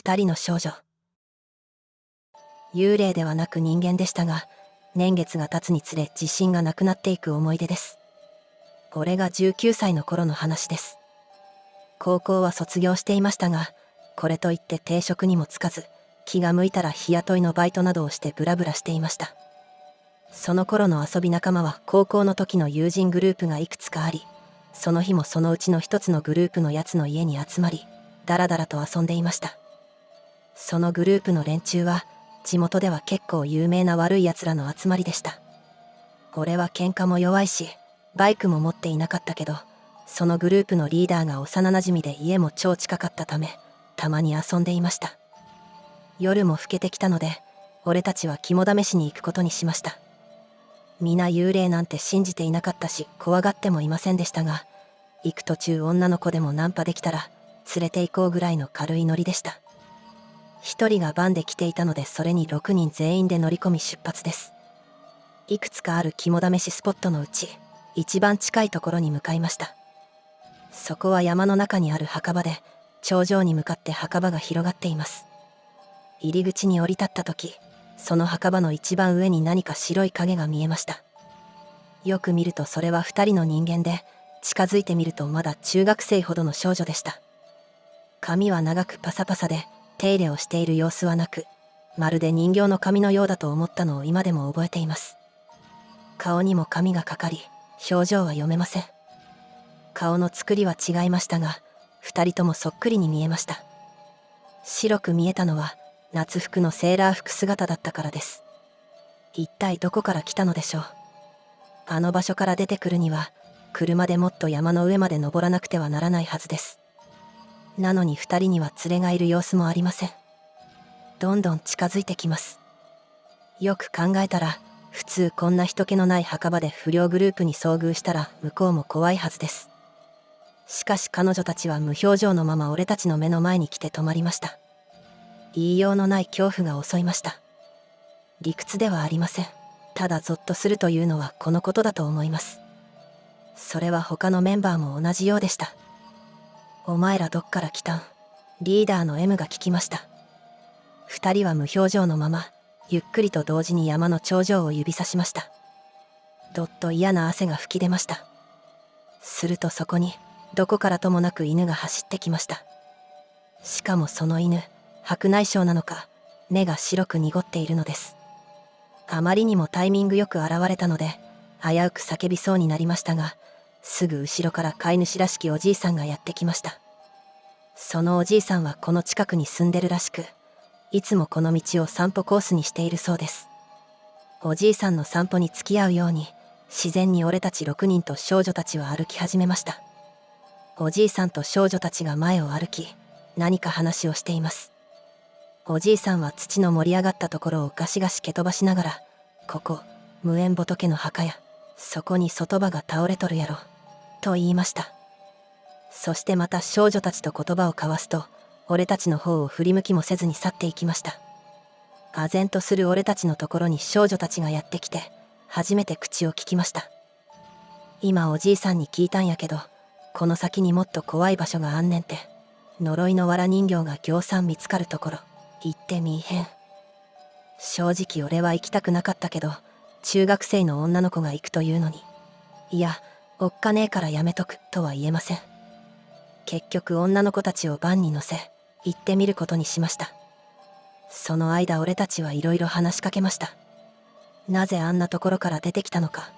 2人の少女。幽霊ではなく人間でしたが、年月が経つにつれ自信がなくなっていく思い出です。これが19歳の頃の話です。高校は卒業していましたが、これといって定職にもつかず、気が向いたら日雇いのバイトなどをしてブラブラしていました。その頃の遊び仲間は高校の時の友人グループがいくつかあり、その日もそのうちの一つのグループのやつの家に集まり、だらだらと遊んでいました。そのグループの連中は、地元では結構有名な悪い奴らの集まりでした。俺は喧嘩も弱いし、バイクも持っていなかったけど、そのグループのリーダーが幼なじみで家も超近かったため、たまに遊んでいました。夜も更けてきたので、俺たちは肝試しに行くことにしました。皆幽霊なんて信じていなかったし、怖がってもいませんでしたが、行く途中女の子でもナンパできたら、連れて行こうぐらいの軽いノリでした。一人がバンで来ていたので、それに6人全員で乗り込み出発です。いくつかある肝試しスポットのうち、一番近いところに向かいました。そこは山の中にある墓場で、頂上に向かって墓場が広がっています。入り口に降り立った時、その墓場の一番上に何か白い影が見えました。よく見るとそれは2人の人間で、近づいてみるとまだ中学生ほどの少女でした。髪は長くパサパサで、手入れをしている様子はなく、まるで人形の髪のようだと思ったのを今でも覚えています。顔にも髪がかかり、表情は読めません。顔の作りは違いましたが、2人ともそっくりに見えました。白く見えたのは、夏服のセーラー服姿だったからです。一体どこから来たのでしょう。あの場所から出てくるには、車でもっと山の上まで登らなくてはならないはずです。なのに2人には連れがいる様子もありません。どんどん近づいてきます。よく考えたら、普通こんな人気のない墓場で不良グループに遭遇したら向こうも怖いはずです。しかし彼女たちは無表情のまま俺たちの目の前に来て止まりました。言いようのない恐怖が襲いました。理屈ではありません。ただゾッとするというのはこのことだと思います。それは他のメンバーも同じようでした。お前らどっから来たん？リーダーの M が聞きました。2人は無表情のまま、ゆっくりと同時に山の頂上を指さしました。どっと嫌な汗が吹き出ました。するとそこに、どこからともなく犬が走ってきました。しかもその犬、白内障なのか、目が白く濁っているのです。あまりにもタイミングよく現れたので、危うく叫びそうになりましたが、すぐ後ろから飼い主らしきおじいさんがやってきました。そのおじいさんはこの近くに住んでるらしく、いつもこの道を散歩コースにしているそうです。おじいさんの散歩に付き合うように、自然に俺たち6人と少女たちは歩き始めました。おじいさんと少女たちが前を歩き、何か話をしています。おじいさんは土の盛り上がったところをガシガシ蹴飛ばしながら、ここ、無縁仏の墓や、そこに外場が倒れとるやろ、と言いました。そしてまた少女たちと言葉を交わすと、俺たちの方を振り向きもせずに去っていきました。唖然とする俺たちのところに少女たちがやってきて、初めて口を聞きました。今おじいさんに聞いたんやけど、この先にもっと怖い場所があんねんて、呪いの藁人形がぎょうさん見つかるところ、行ってみいへん。正直俺は行きたくなかったけど、中学生の女の子が行くというのに、いや、おっかねえからやめとくとは言えません。結局女の子たちをバンに乗せ、行ってみることにしました。その間俺たちはいろいろ話しかけました。なぜあんなところから出てきたのか。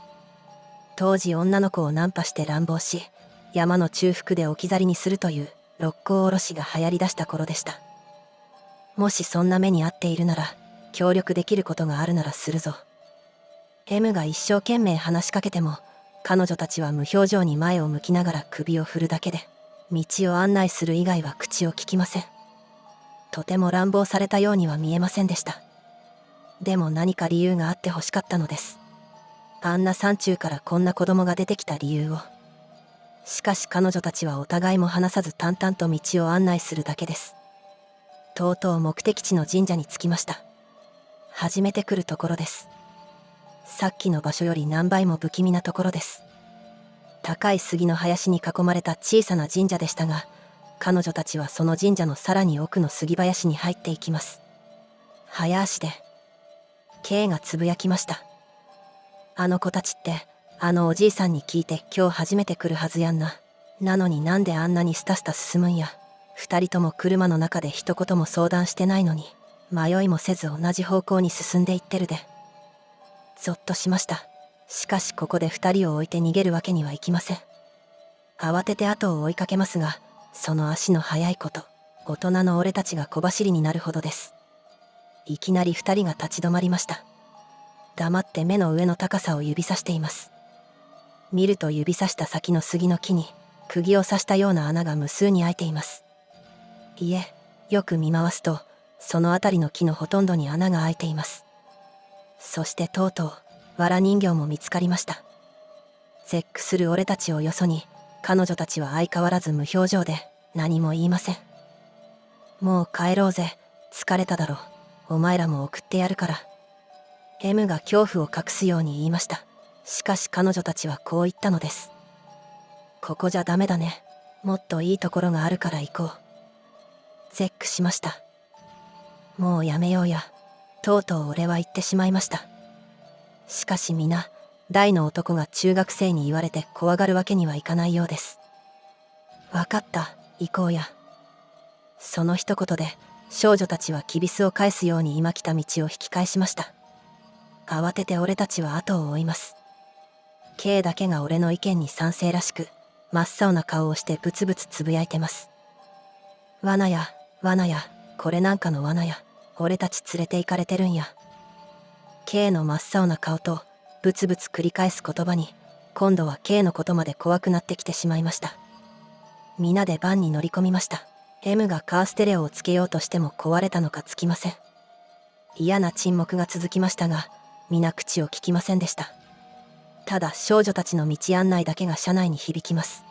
当時女の子をナンパして乱暴し、山の中腹で置き去りにするという六甲おろしが流行りだした頃でした。もしそんな目に遭っているなら、協力できることがあるならするぞ。M が一生懸命話しかけても、彼女たちは無表情に前を向きながら首を振るだけで、道を案内する以外は口を聞きません。とても乱暴されたようには見えませんでした。でも何か理由があってほしかったのです。あんな山中からこんな子供が出てきた理由を。しかし彼女たちはお互いも話さず淡々と道を案内するだけです。とうとう目的地の神社に着きました。初めて来るところです。さっきの場所より何倍も不気味なところです。高い杉の林に囲まれた小さな神社でしたが、彼女たちはその神社のさらに奥の杉林に入っていきます。早足で K がつぶやきました。あの子たちってあのおじいさんに聞いて今日初めて来るはずやんな。なのになんであんなにスタスタ進むんや。二人とも車の中で一言も相談してないのに迷いもせず同じ方向に進んでいってるで。ゾッとしました。しかしここで二人を置いて逃げるわけにはいきません。慌てて後を追いかけますが、その足の速いこと、大人の俺たちが小走りになるほどです。いきなり二人が立ち止まりました。黙って目の上の高さを指さしています。見ると指さした先の杉の木に釘を刺したような穴が無数に開いています。いえ、よく見回すとその辺りの木のほとんどに穴が開いています。そしてとうとう藁人形も見つかりました。絶句する俺たちをよそに彼女たちは相変わらず無表情で何も言いません。もう帰ろうぜ、疲れただろう、お前らも送ってやるから。M が恐怖を隠すように言いました。しかし彼女たちはこう言ったのです。ここじゃダメだね、もっといいところがあるから行こう。絶句しました。もうやめようや、とうとう俺は言ってしまいました。しかし皆、大の男が中学生に言われて怖がるわけにはいかないようです。わかった、行こうや。その一言で少女たちはきびすを返すように今来た道を引き返しました。慌てて俺たちは後を追います。K だけが俺の意見に賛成らしく、真っ青な顔をしてブツブツつぶやいてます。罠や、罠や、これなんかの罠や、俺たち連れて行かれてるんや。K の真っ青な顔とブツブツ繰り返す言葉に、今度は K のことまで怖くなってきてしまいました。皆でバンに乗り込みました。M がカーステレオをつけようとしても壊れたのかつきません。嫌な沈黙が続きましたが、皆口を聞きませんでした。ただ少女たちの道案内だけが車内に響きます。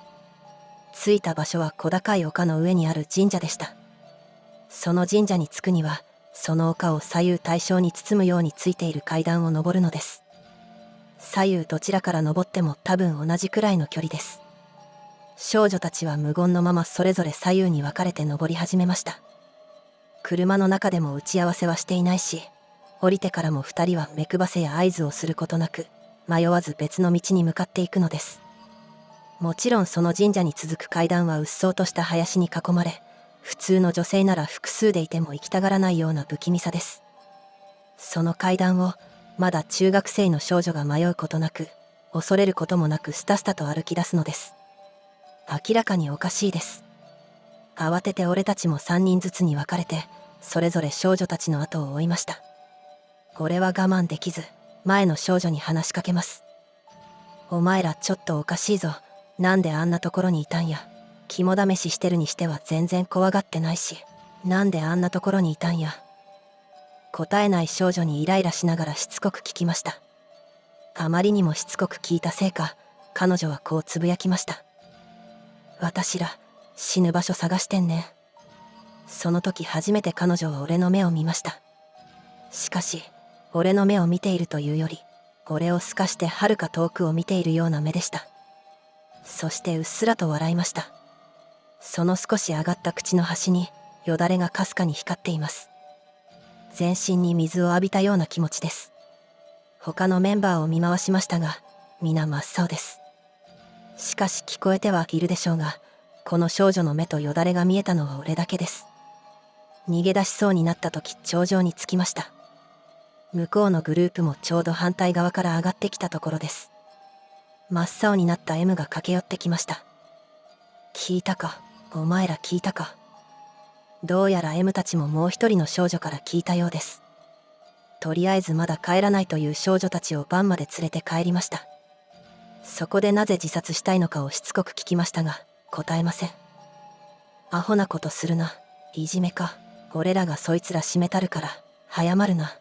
着いた場所は小高い丘の上にある神社でした。その神社に着くには、その丘を左右対称に包むようについている階段を登るのです。左右どちらから登っても多分同じくらいの距離です。少女たちは無言のままそれぞれ左右に分かれて登り始めました。車の中でも打ち合わせはしていないし、降りてからも二人は目配せや合図をすることなく、迷わず別の道に向かっていくのです。もちろんその神社に続く階段はうっそうとした林に囲まれ、普通の女性なら複数でいても行きたがらないような不気味さです。その階段をまだ中学生の少女が迷うことなく、恐れることもなくスタスタと歩き出すのです。明らかにおかしいです。慌てて俺たちも3人ずつに分かれて、それぞれ少女たちの後を追いました。俺は我慢できず、前の少女に話しかけます。お前らちょっとおかしいぞ。なんであんなところにいたんや。肝試ししてるにしては全然怖がってないし、なんであんなところにいたんや。答えない少女にイライラしながらしつこく聞きました。あまりにもしつこく聞いたせいか、彼女はこうつぶやきました。私ら、死ぬ場所探してんねん。その時初めて彼女は俺の目を見ました。しかし、俺の目を見ているというより、俺を透かして遥か遠くを見ているような目でした。そしてうっすらと笑いました。その少し上がった口の端に、よだれがかすかに光っています。全身に水を浴びたような気持ちです。他のメンバーを見回しましたが、皆真っ青です。しかし聞こえてはいるでしょうが、この少女の目とよだれが見えたのは俺だけです。逃げ出しそうになった時、頂上に着きました。向こうのグループもちょうど反対側から上がってきたところです。真っ青になった M が駆け寄ってきました。聞いたか、お前ら聞いたか。どうやら M たちももう一人の少女から聞いたようです。とりあえずまだ帰らないという少女たちを晩まで連れて帰りました。そこでなぜ自殺したいのかをしつこく聞きましたが、答えません。アホなことするな、いじめか。俺らがそいつら締めたるから、早まるな。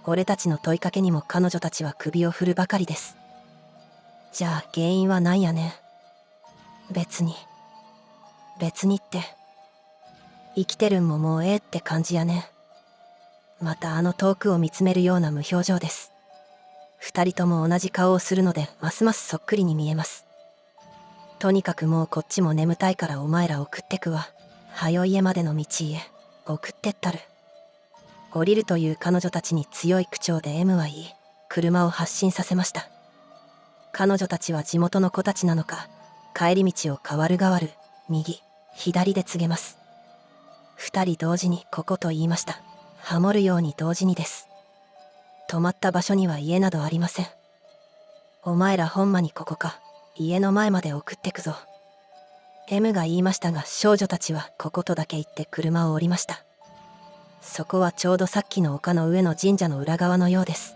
俺たちの問いかけにも彼女たちは首を振るばかりです。じゃあ原因は何やねん。別にって。生きてるんももうええって感じやねん。またあの遠くを見つめるような無表情です。二人とも同じ顔をするのでますますそっくりに見えます。とにかくもうこっちも眠たいからお前ら送ってくわ。はよ家までの道へ送ってったる。降りるという彼女たちに強い口調で M は言い、車を発進させました。彼女たちは地元の子たちなのか、帰り道を代わる代わる右左で告げます。二人同時にここと言いました。ハモるように同時にです。止まった場所には家などありません。お前らほんまにここか。家の前まで送ってくぞ。M が言いましたが、少女たちはこことだけ言って車を降りました。そこはちょうどさっきの丘の上の神社の裏側のようです。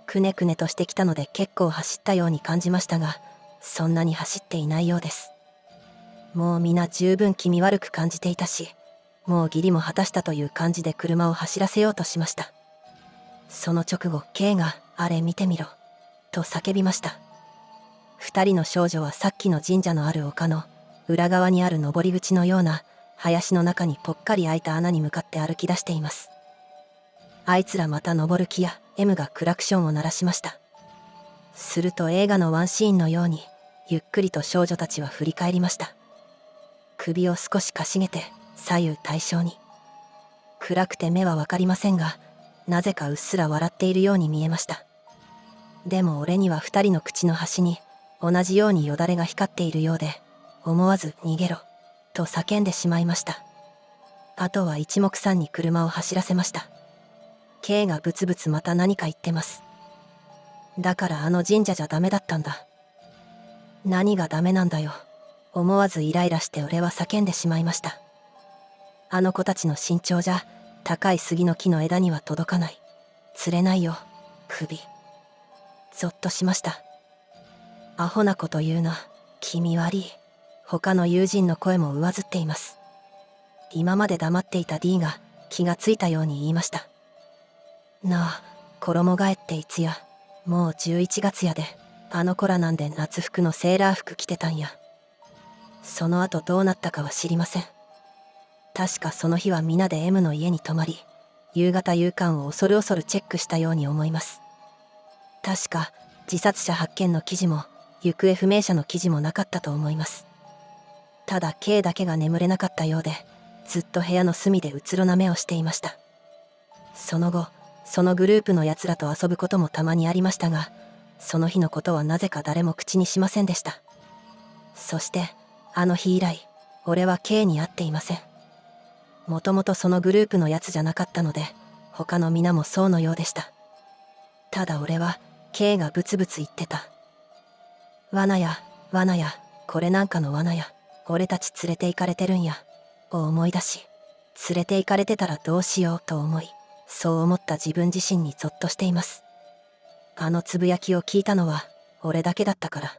くねくねとしてきたので結構走ったように感じましたが、そんなに走っていないようです。もう皆十分気味悪く感じていたし、もう義理も果たしたという感じで車を走らせようとしました。その直後、K があれ見てみろと叫びました。二人の少女はさっきの神社のある丘の裏側にある登り口のような林の中にぽっかり開いた穴に向かって歩き出しています。あいつらまた登る気や。 M がクラクションを鳴らしました。すると映画のワンシーンのようにゆっくりと少女たちは振り返りました。首を少しかしげて左右対称に。暗くて目は分かりませんが、なぜかうっすら笑っているように見えました。でも俺には二人の口の端に同じようによだれが光っているようで、思わず逃げろと叫んでしまいました。あとは一目散に車を走らせました。K がブツブツまた何か言ってます。だからあの神社じゃダメだったんだ。何がダメなんだよ。思わずイライラして俺は叫んでしまいました。あの子たちの身長じゃ高い杉の木の枝には届かない。釣れないよ、首。ゾッとしました。アホなこと言うな、気味悪い。他の友人の声も上ずっています。今まで黙っていた D が気がついたように言いました。なあ、衣替えっていつや。もう11月やで。あの子らなんで夏服のセーラー服着てたんや。その後どうなったかは知りません。確かその日は皆で M の家に泊まり、夕方夕刊を恐る恐るチェックしたように思います。確か自殺者発見の記事も行方不明者の記事もなかったと思います。ただ K だけが眠れなかったようで、ずっと部屋の隅でうつろな目をしていました。その後、そのグループのやつらと遊ぶこともたまにありましたが、その日のことはなぜか誰も口にしませんでした。そしてあの日以来、俺は K に会っていません。もともとそのグループのやつじゃなかったので、他の皆もそうのようでした。ただ俺は K がブツブツ言ってた。罠や、罠や、これなんかの罠や、俺たち連れて行かれてるんや、を思い出し、連れて行かれてたらどうしようと思い、そう思った自分自身にゾッとしています。あのつぶやきを聞いたのは俺だけだったから。